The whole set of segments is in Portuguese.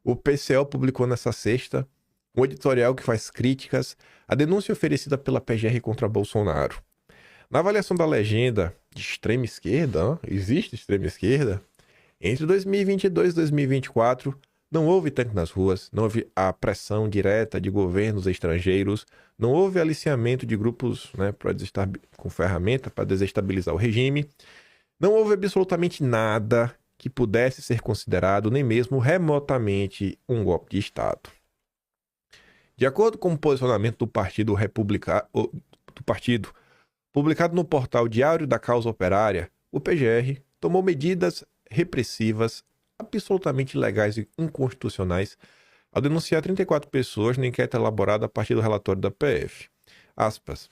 O PCO publicou nessa sexta um editorial que faz críticas à denúncia oferecida pela PGR contra Bolsonaro. Na avaliação da legenda de extrema esquerda, existe extrema esquerda, entre 2022 e 2024 não houve tanque nas ruas, não houve a pressão direta de governos estrangeiros, não houve aliciamento de grupos, né, com ferramenta para desestabilizar o regime, não houve absolutamente nada que pudesse ser considerado nem mesmo remotamente um golpe de Estado. De acordo com o posicionamento do Partido Republicano, do partido, publicado no portal Diário da Causa Operária, o PGR tomou medidas repressivas absolutamente ilegais e inconstitucionais ao denunciar 34 pessoas na enquete elaborada a partir do relatório da PF. Aspas.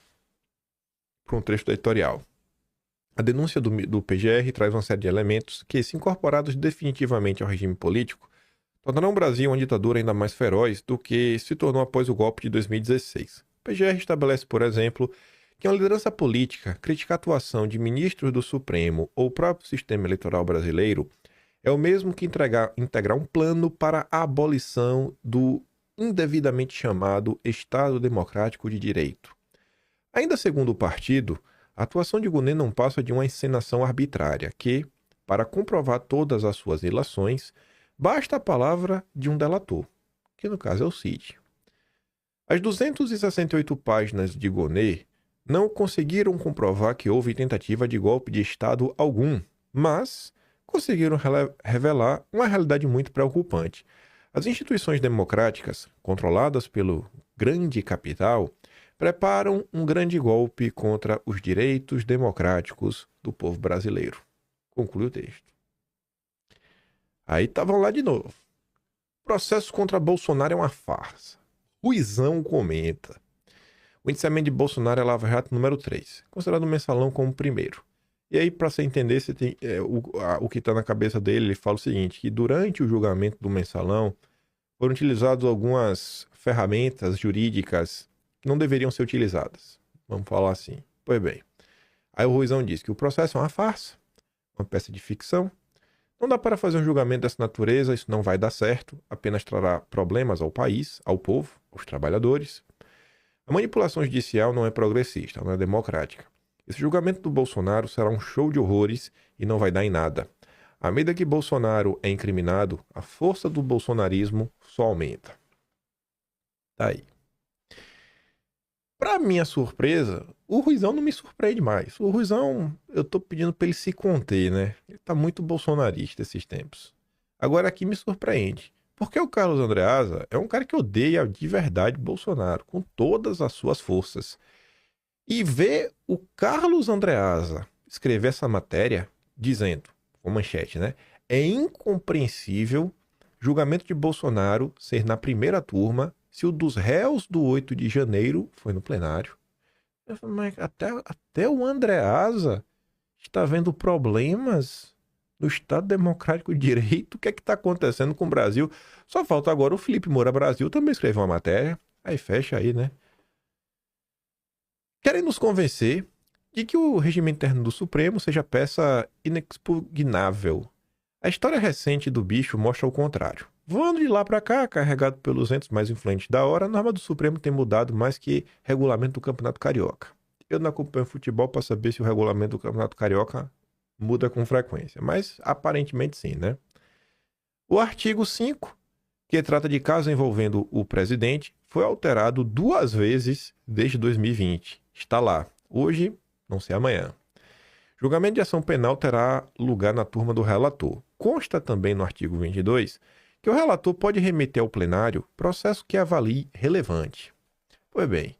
Para um trecho do editorial. A denúncia do PGR traz uma série de elementos que, se incorporados definitivamente ao regime político, tornarão o Brasil uma ditadura ainda mais feroz do que se tornou após o golpe de 2016. O PGR estabelece, por exemplo, que uma liderança política criticar a atuação de ministros do Supremo ou o próprio sistema eleitoral brasileiro é o mesmo que integrar um plano para a abolição do indevidamente chamado Estado Democrático de Direito. Ainda segundo o partido, a atuação de Gonet não passa de uma encenação arbitrária que, para comprovar todas as suas ilações, basta a palavra de um delator, que no caso é o Cid. As 268 páginas de Gonet não conseguiram comprovar que houve tentativa de golpe de Estado algum, mas conseguiram revelar uma realidade muito preocupante. As instituições democráticas, controladas pelo grande capital, preparam um grande golpe contra os direitos democráticos do povo brasileiro. Conclui o texto. Aí estavam lá de novo. Processo contra Bolsonaro é uma farsa. Ruizão comenta. O indiciamento de Bolsonaro é Lava Jato número 3, considerado o mensalão como o primeiro. E aí, para você entender você tem, o que está na cabeça dele, ele fala o seguinte, que durante o julgamento do mensalão foram utilizadas algumas ferramentas jurídicas que não deveriam ser utilizadas. Vamos falar assim. Pois bem. Aí o Ruizão diz que o processo é uma farsa, uma peça de ficção. Não dá para fazer um julgamento dessa natureza, isso não vai dar certo, apenas trará problemas ao país, ao povo, aos trabalhadores. A manipulação judicial não é progressista, não é democrática. Esse julgamento do Bolsonaro será um show de horrores e não vai dar em nada. À medida que Bolsonaro é incriminado, a força do bolsonarismo só aumenta. Tá aí. Pra minha surpresa, o Ruizão não me surpreende mais. O Ruizão, eu tô pedindo pra ele se conter, né? Ele tá muito bolsonarista esses tempos. Agora aqui me surpreende. Porque o Carlos Andreasa é um cara que odeia de verdade Bolsonaro, com todas as suas forças. E ver o Carlos Andreasa escrever essa matéria dizendo, com manchete, né? É incompreensível julgamento de Bolsonaro ser na primeira turma se o dos réus do 8 de janeiro foi no plenário. Eu falei, mas até o Andreasa está vendo problemas no Estado Democrático de Direito. O que é que está acontecendo com o Brasil? Só falta agora o Felipe Moura Brasil também escrever uma matéria. Aí fecha aí, né? Querem nos convencer de que o regime interno do Supremo seja peça inexpugnável. A história recente do bicho mostra o contrário. Voando de lá para cá, carregado pelos entes mais influentes da hora, a norma do Supremo tem mudado mais que regulamento do Campeonato Carioca. Eu não acompanho futebol para saber se o regulamento do Campeonato Carioca muda com frequência, mas aparentemente sim, né? O artigo 5, que trata de casos envolvendo o presidente, foi alterado 2 vezes desde 2020. Está lá. Hoje, não sei amanhã. Julgamento de ação penal terá lugar na turma do relator. Consta também no artigo 22 que o relator pode remeter ao plenário processo que avalie relevante. Pois bem,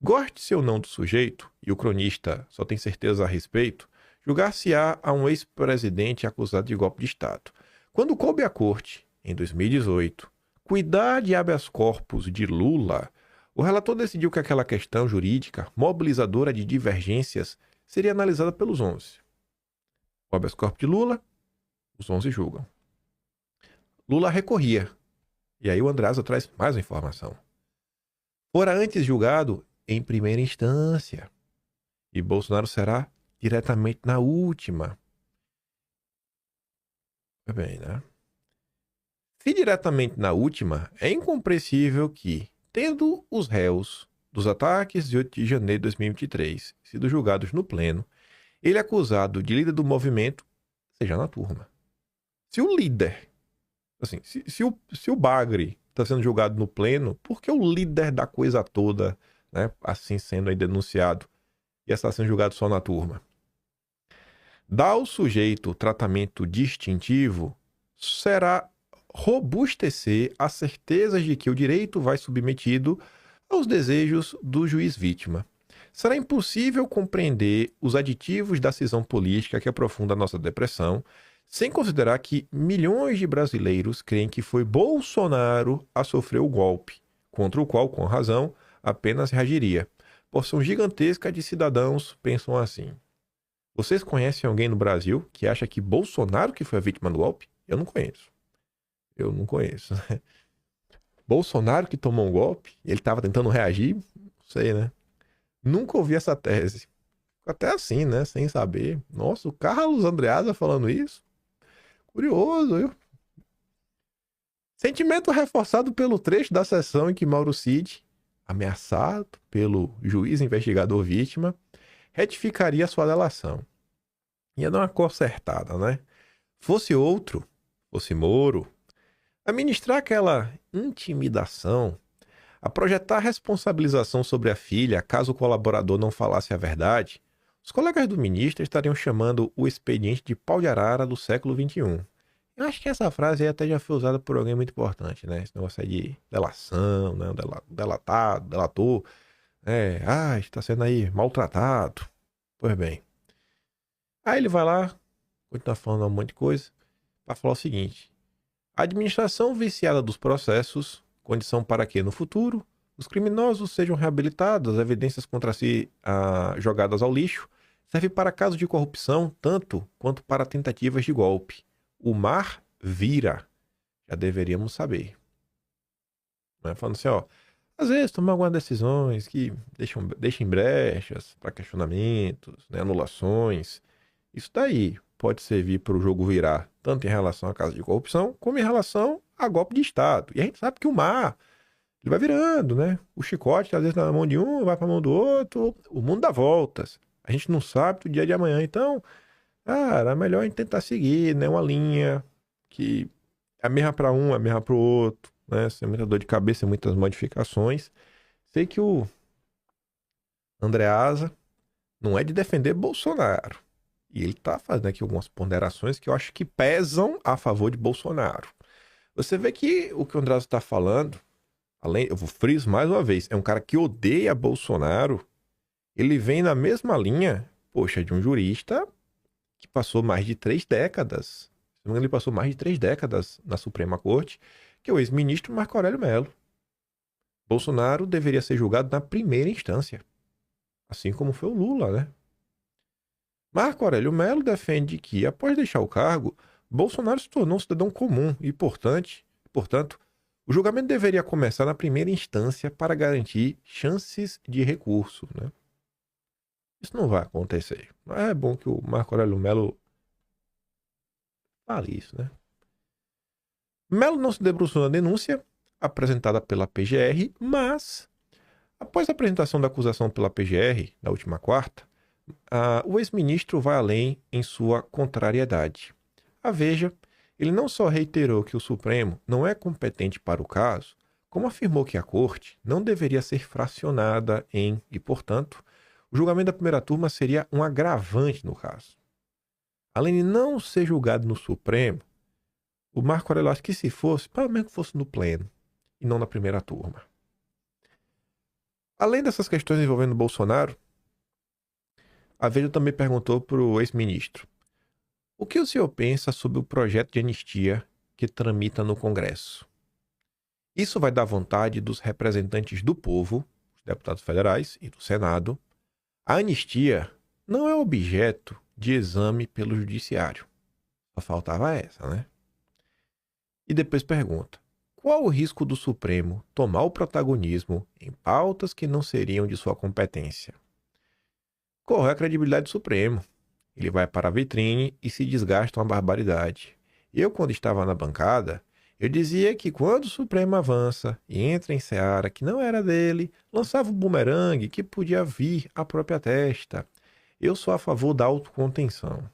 goste-se ou não do sujeito, e o cronista só tem certeza a respeito, julgar-se-á a um ex-presidente acusado de golpe de Estado. Quando coube à corte, em 2018, cuidar de habeas corpus de Lula, o relator decidiu que aquela questão jurídica, mobilizadora de divergências, seria analisada pelos 11. O habeas corpus de Lula, os 11 julgam. Lula recorria. E aí o Andreasa traz mais uma informação. Fora antes julgado em primeira instância. E Bolsonaro será diretamente na última. Bem, né? Se diretamente na última, é incompreensível que, tendo os réus dos ataques de 8 de janeiro de 2023 sido julgados no pleno, ele é acusado de líder do movimento, seja na turma. Se o líder, assim, se o Bagre está sendo julgado no pleno, por que o líder da coisa toda, né, assim sendo aí denunciado, e está sendo julgado só na turma? Dar ao sujeito tratamento distintivo será robustecer as certezas de que o direito vai submetido aos desejos do juiz vítima. Será impossível compreender os aditivos da cisão política que aprofunda a nossa depressão, sem considerar que milhões de brasileiros creem que foi Bolsonaro a sofrer o golpe, contra o qual, com razão, apenas reagiria. Porção gigantesca de cidadãos pensam assim. Vocês conhecem alguém no Brasil que acha que Bolsonaro que foi a vítima do golpe? Eu não conheço. Eu não conheço. Bolsonaro que tomou um golpe, ele estava tentando reagir? Não sei, né? Nunca ouvi essa tese. Até assim, né? Sem saber. Nossa, o Carlos Andreasa falando isso? Curioso, viu? Sentimento reforçado pelo trecho da sessão em que Mauro Cid, ameaçado pelo juiz investigador vítima, retificaria sua delação. Ia dar uma consertada, né? Fosse outro, fosse Moro, a ministrar aquela intimidação, a projetar responsabilização sobre a filha caso o colaborador não falasse a verdade, os colegas do ministro estariam chamando o expediente de pau de arara do século XXI. Eu acho que essa frase aí até já foi usada por alguém muito importante, né? Esse negócio aí de delação, né? Delatado, delator. Está sendo aí maltratado. Pois bem. Aí ele vai lá, continua falando um monte de coisa, para falar o seguinte. A administração viciada dos processos, condição para que, no futuro, os criminosos sejam reabilitados, as evidências contra si jogadas ao lixo, serve para casos de corrupção, tanto quanto para tentativas de golpe. O mar vira. Já deveríamos saber. Né? Falando assim, ó, às vezes tomar algumas decisões que deixem brechas para questionamentos, né, anulações. Isso daí pode servir para o jogo virar, tanto em relação a casos de corrupção, como em relação a golpe de Estado. E a gente sabe que o mar, ele vai virando, né? O chicote, às vezes, tá na mão de um, vai para a mão do outro. O mundo dá voltas. A gente não sabe do dia de amanhã. Então, cara, é melhor a gente tentar seguir, né? Uma linha que é a mesma para um, é a mesma para o outro, né? Sem muita dor de cabeça, muitas modificações. Sei que o Andreasa não é de defender Bolsonaro. E ele está fazendo aqui algumas ponderações que eu acho que pesam a favor de Bolsonaro. Você vê que o que o Andreasa está falando, eu vou friso mais uma vez, é um cara que odeia Bolsonaro. Ele vem na mesma linha, poxa, de um jurista que passou mais de 3 décadas. Se não me engano, ele passou mais de 3 décadas na Suprema Corte, que é o ex-ministro Marco Aurélio Mello. Bolsonaro deveria ser julgado na primeira instância, assim como foi o Lula, né? Marco Aurélio Mello defende que, após deixar o cargo, Bolsonaro se tornou um cidadão comum e, portanto, o julgamento deveria começar na primeira instância para garantir chances de recurso, né? Isso não vai acontecer. Mas é bom que o Marco Aurélio Mello fale isso, né? Mello não se debruçou na denúncia apresentada pela PGR, mas, após a apresentação da acusação pela PGR, na última quarta, o ex-ministro vai além em sua contrariedade. A Veja, ele não só reiterou que o Supremo não é competente para o caso, como afirmou que a Corte não deveria ser fracionada e, portanto, o julgamento da primeira turma seria um agravante no caso. Além de não ser julgado no Supremo, o Marco Aurélio acha que se fosse, pelo menos que fosse no pleno, e não na primeira turma. Além dessas questões envolvendo Bolsonaro, a Veja também perguntou para o ex-ministro: o que o senhor pensa sobre o projeto de anistia que tramita no Congresso? Isso vai dar vontade dos representantes do povo, os deputados federais e do Senado. A anistia não é objeto de exame pelo judiciário. Só faltava essa, né? E depois pergunta: qual o risco do Supremo tomar o protagonismo em pautas que não seriam de sua competência? Corre a credibilidade do Supremo. Ele vai para a vitrine e se desgasta uma barbaridade. Eu, quando estava na bancada, Eu dizia que quando o Supremo avança e entra em seara que não era dele, lançava um bumerangue que podia vir à própria testa. Eu sou a favor da autocontenção.